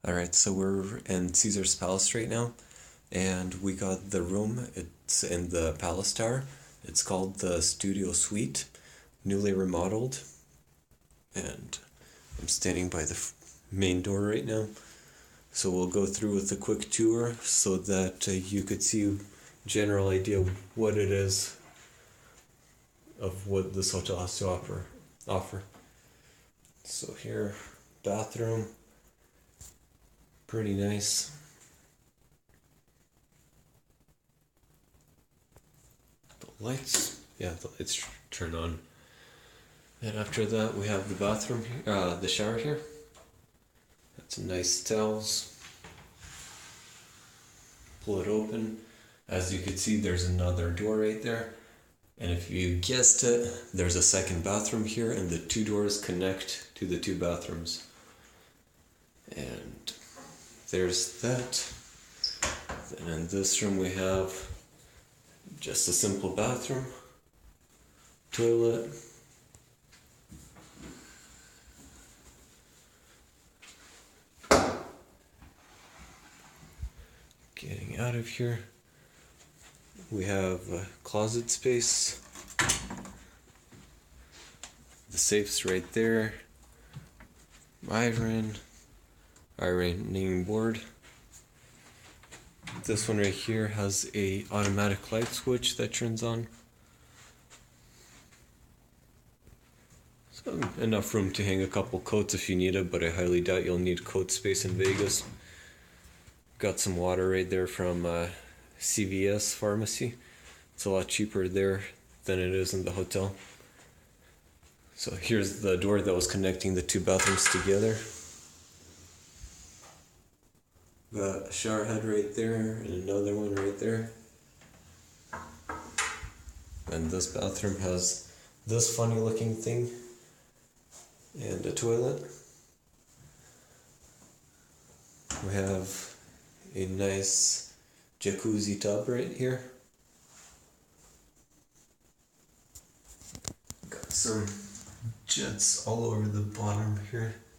Alright, so we're in Caesar's Palace right now, and we got the room. It's in the Palace Tower. It's called the Studio Suite, newly remodeled, and I'm standing by the main door right now. So we'll go through with a quick tour so that you could see a general idea of what it is, of what this hotel has to offer. So here, bathroom, pretty nice. The lights, the lights turn on. And after that, we have the bathroom here, the shower here. That's nice towels. Pull it open. As you can see, there's another door right there. And if you guessed it, there's a second bathroom here, and the two doors connect to the two bathrooms. And there's that. And in this room we have just a simple bathroom, toilet, getting out of here. We have a closet space. The safe's right there. Ironing board. This one right here has a automatic light switch that turns on. So enough room to hang a couple coats if you need it, but I highly doubt you'll need coat space in Vegas. Got some water right there from CVS Pharmacy. It's a lot cheaper there than it is in the hotel. So here's the door that was connecting the two bathrooms together. Got a shower head right there and another one right there. And this bathroom has this funny looking thing and a toilet. We have a nice jacuzzi tub right here. Got some jets all over the bottom here.